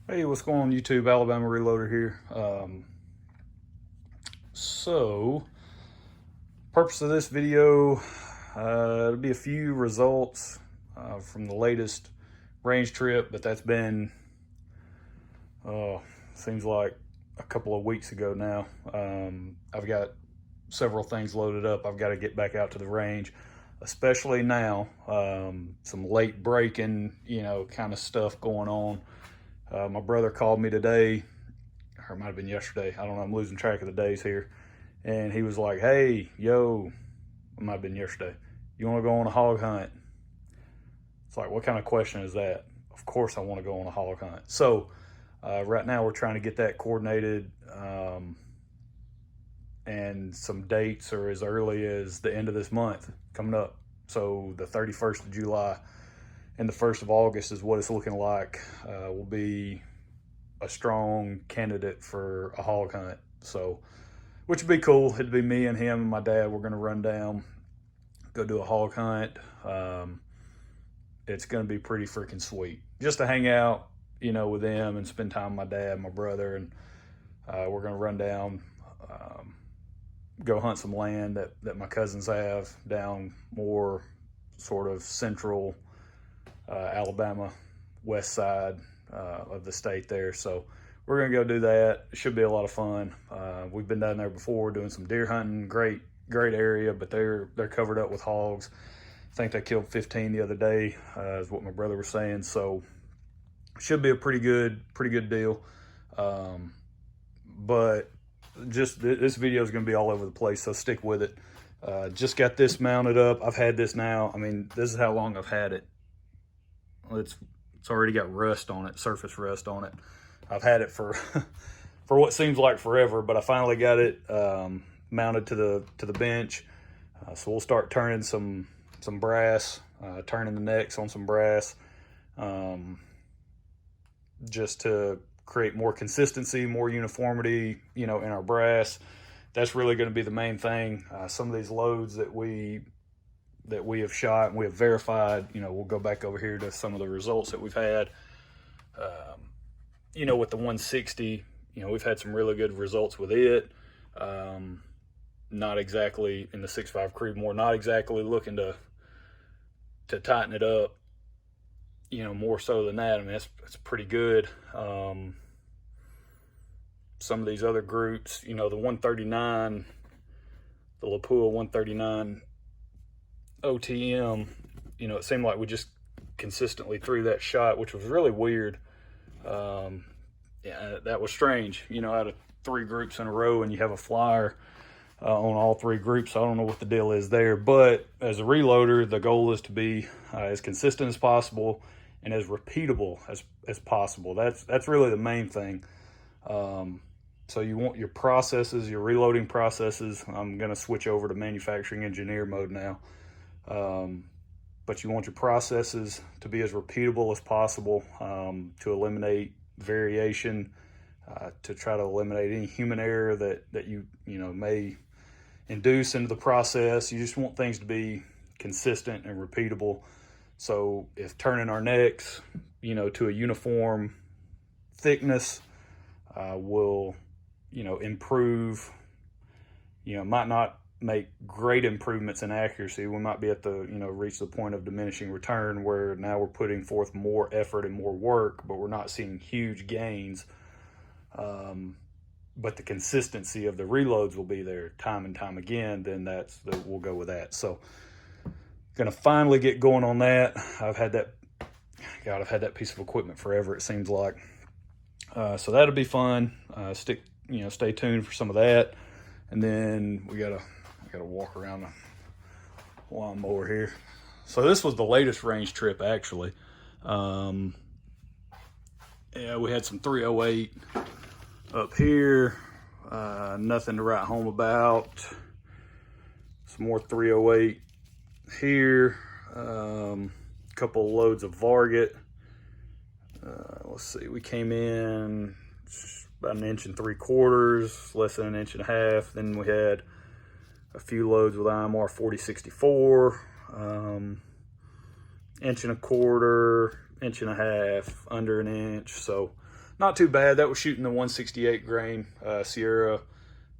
Hey, what's going on YouTube? Alabama Reloader here. Purpose of this video, it'll be a few results from the latest range trip, but that's been, seems like a couple of weeks ago now. I've got several things loaded up. I've got to get back out to the range, especially now. Some late breaking, kind of stuff going on. My brother called me today, or it might have been yesterday. I don't know. I'm losing track of the days here. And he was like, hey, yo, it might have been yesterday. You want to go on a hog hunt? It's like, what kind of question is that? Of course I want to go on a hog hunt. So right now we're trying to get that coordinated. And some dates are as early as the end of this month coming up. So the 31st of July and the 1st of August is what it's looking like. Will be a strong candidate for a hog hunt. So, which would be cool. It'd be me and him and my dad. We're going to run down, go do a hog hunt. It's going to be pretty freaking sweet. Just to hang out, with them and spend time with my dad, my brother, and we're going to run down, go hunt some land that my cousins have down more sort of central Alabama, west side of the state there. So we're gonna go do that. It should be a lot of fun. We've been down there before doing some deer hunting. Great area, but they're covered up with hogs. I think they killed 15 the other day, is what my brother was saying. So should be a pretty good deal. But just this video is gonna be all over the place, so stick with it. Just got this mounted up. I've had this now. I mean, this is how long I've had it. It's already got rust on it, surface rust on it. I've had it for for what seems like forever, but I finally got it mounted to the bench. So we'll start turning some brass, turning the necks on some brass, just to create more consistency, more uniformity, in our brass. That's really going to be the main thing. Some of these loads that we have shot and we have verified, we'll go back over here to some of the results that we've had. With the 160, we've had some really good results with it. Not exactly in the 6.5 Creedmoor, not exactly looking to tighten it up, more so than that. I mean, that's pretty good. Some of these other groups, the 139, the Lapua 139 OTM, it seemed like we just consistently threw that shot, which was really weird. Yeah, that was strange, out of 3 groups in a row, and you have a flyer on all 3 groups. I don't know what the deal is there, but as a reloader, the goal is to be as consistent as possible and as repeatable as possible. That's really the main thing. So you want your processes, your reloading processes. I'm going to switch over to manufacturing engineer mode now. But you want your processes to be as repeatable as possible, to eliminate variation, to try to eliminate any human error that you may induce into the process. You just want things to be consistent and repeatable. So if turning our necks, to a uniform thickness, will, improve, might not make great improvements in accuracy. We might be at the, reach the point of diminishing return where now we're putting forth more effort and more work, but we're not seeing huge gains. But the consistency of the reloads will be there time and time again. Then we'll go with that. So gonna finally get going on that. I've had that piece of equipment forever, it seems like. So that'll be fun. Stay tuned for some of that. And then I gotta walk around the lawnmower here. So this was the latest range trip, actually. Yeah, we had some 308 up here. Nothing to write home about. Some more 308 here. Couple loads of Varget. Let's see, we came in about 1.75 inches, less than 1.5 inches. Then we had a few loads with IMR 4064, 1.25 inches, 1.5 inches, under 1 inch. So not too bad. That was shooting the 168 grain Sierra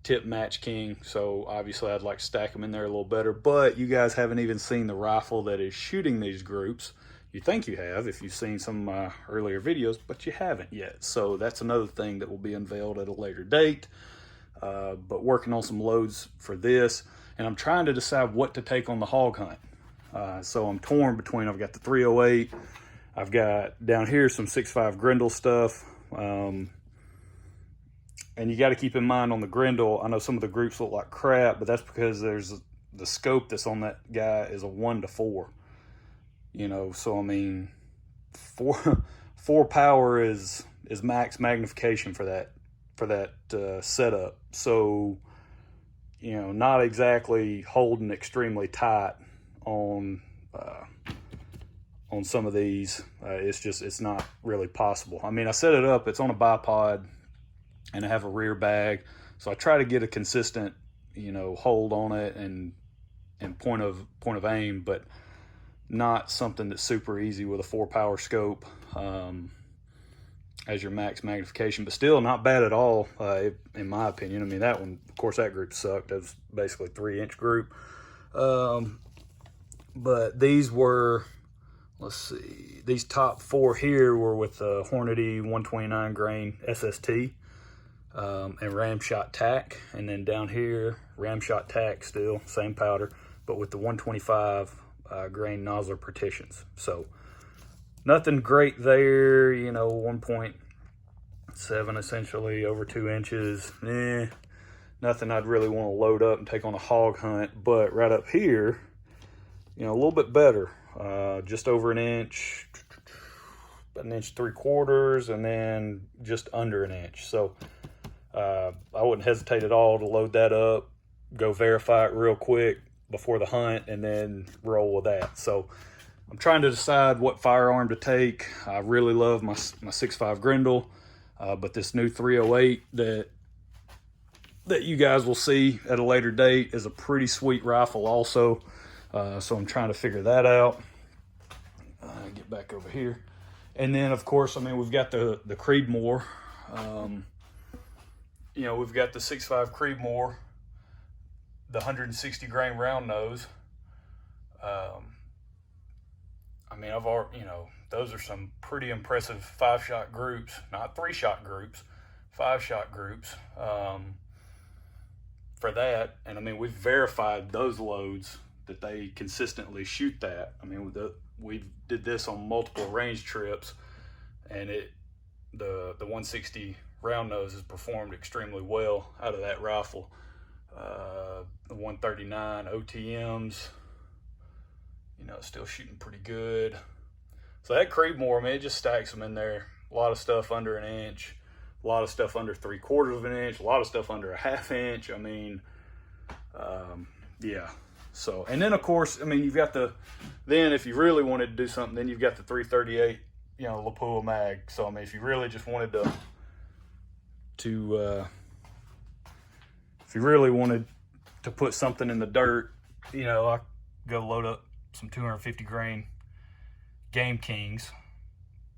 tip match king, so obviously I'd like to stack them in there a little better. But you guys haven't even seen the rifle that is shooting these groups. You think you have if you've seen some of my earlier videos, but you haven't yet. So that's another thing that will be unveiled at a later date. But working on some loads for this, and I'm trying to decide what to take on the hog hunt. So I'm torn between, I've got the 308, I've got down here some 6.5 Grendel stuff. And you got to keep in mind on the Grendel, I know some of the groups look like crap, but that's because there's the scope that's on that guy is a 1:4. You know, so I mean, four power is max magnification for that setup. So, you know, not exactly holding extremely tight on some of these. It's not really possible. I mean, I set it up, it's on a bipod, and I have a rear bag, so I try to get a consistent, you know, hold on it and point of aim, but not something that's super easy with a 4-power scope as your max magnification, but still not bad at all, in my opinion. I mean, that one, of course, that group sucked. That was basically a 3-inch group. But these were, let's see, these top 4 here were with the Hornady 129 grain SST and Ramshot tack. And then down here, Ramshot tack still, same powder, but with the 125 grain nozzler partitions. So nothing great there, you know, 1.7 essentially, over 2 inches. Nothing I'd really want to load up and take on a hog hunt. But right up here, you know, a little bit better, just over 1 inch, about 1.75 inches, and then just under 1 inch. So I wouldn't hesitate at all to load that up, go verify it real quick before the hunt, and then roll with that. So I'm trying to decide what firearm to take. I really love my 6.5 Grendel, but this new 308 that you guys will see at a later date is a pretty sweet rifle also. So I'm trying to figure that out. Get back over here. And then, of course, I mean, we've got the Creedmoor. You know, we've got the 6.5 Creedmoor, the 160 grain round nose. I mean, I've already, you know, those are some pretty impressive 5-shot groups, not 3-shot groups, 5-shot groups for that. And I mean, we've verified those loads that they consistently shoot that. I mean, we did this on multiple range trips, and the 160 round nose has performed extremely well out of that rifle. The 139 OTMs, you know, still shooting pretty good. So that Creedmoor, man, it just stacks them in there. A lot of stuff under 1 inch, a lot of stuff under 3/4 inch, a lot of stuff under 1/2 inch. I mean, yeah. So, and then of course, I mean, you've got then if you really wanted to do something, then you've got the 338, you know, Lapua mag. So, I mean, if you really just wanted if you really wanted to put something in the dirt, you know, I go load up some 250 grain Game Kings,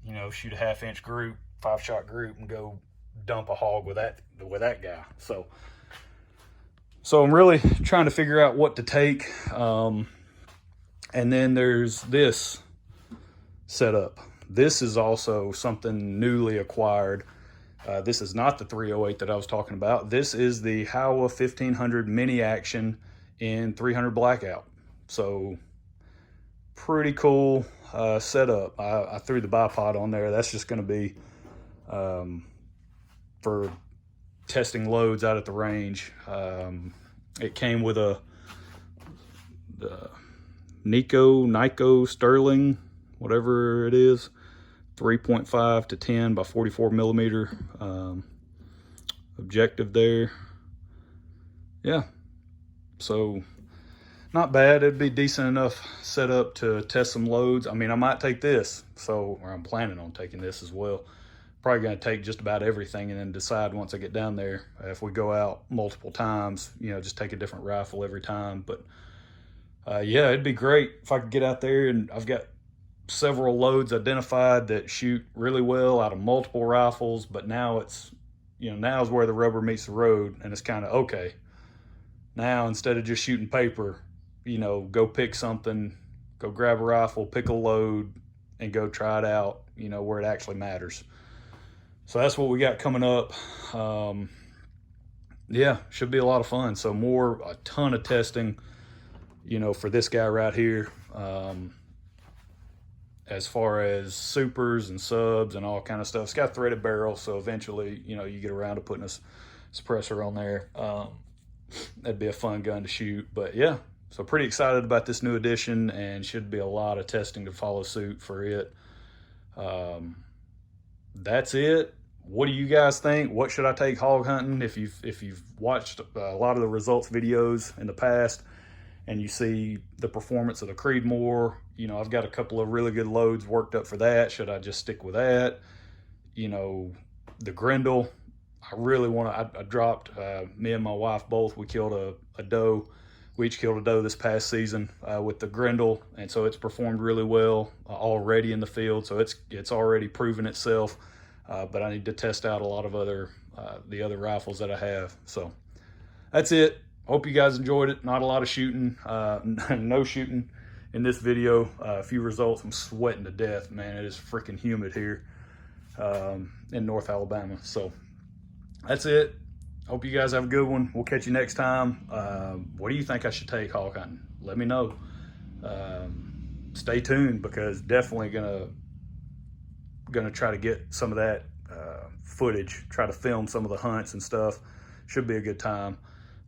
you know, shoot a 1/2 inch group, 5-shot group, and go dump a hog with that guy. So I'm really trying to figure out what to take. And then there's this setup. This is also something newly acquired. This is not the 308 that I was talking about. This is the Howa 1500 mini action in 300 Blackout. So pretty cool setup. I threw the bipod on there. That's just going to be for testing loads out at the range. It came with the Nico Sterling, whatever it is, 3.5 to 10 by 44 millimeter objective there. Yeah, so not bad. It'd be decent enough setup to test some loads. I mean, I might take this, or I'm planning on taking this as well. Probably going to take just about everything and then decide once I get down there if we go out multiple times, you know, just take a different rifle every time. But yeah, it'd be great if I could get out there, and I've got several loads identified that shoot really well out of multiple rifles, but now it's, now is where the rubber meets the road, and it's kind of okay. Now, instead of just shooting paper, go pick something, go grab a rifle, pick a load, and go try it out, where it actually matters. So that's what we got coming up. Yeah, should be a lot of fun. So a ton of testing, for this guy right here. As far as supers and subs and all kind of stuff. It's got a threaded barrel, so eventually, you get around to putting a suppressor on there. That'd be a fun gun to shoot. But yeah, so pretty excited about this new edition, and should be a lot of testing to follow suit for it. That's it. What do you guys think? What should I take hog hunting? If you've watched a lot of the results videos in the past, and you see the performance of the Creedmoor, I've got a couple of really good loads worked up for that. Should I just stick with that? The Grendel, I really want to. I dropped, me and my wife both, we killed a doe. We each killed a doe this past season with the Grendel, and so it's performed really well already in the field. So it's already proven itself, but I need to test out a lot of the other rifles that I have. So that's it. Hope you guys enjoyed it. Not a lot of shooting, no shooting in this video. A few results. I'm sweating to death, man. It is freaking humid here in North Alabama. So that's it. Hope you guys have a good one. We'll catch you next time. What do you think I should take hog hunting? Let me know. Stay tuned, because definitely gonna try to get some of that footage, try to film some of the hunts and stuff. Should be a good time.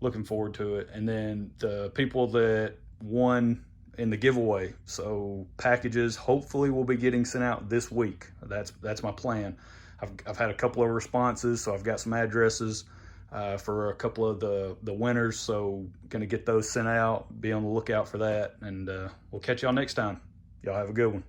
Looking forward to it. And then the people that won in the giveaway, so packages hopefully will be getting sent out this week. That's my plan. I've had a couple of responses, so I've got some addresses for a couple of the winners, so gonna get those sent out. Be on the lookout for that, and we'll catch y'all next time. Y'all have a good one.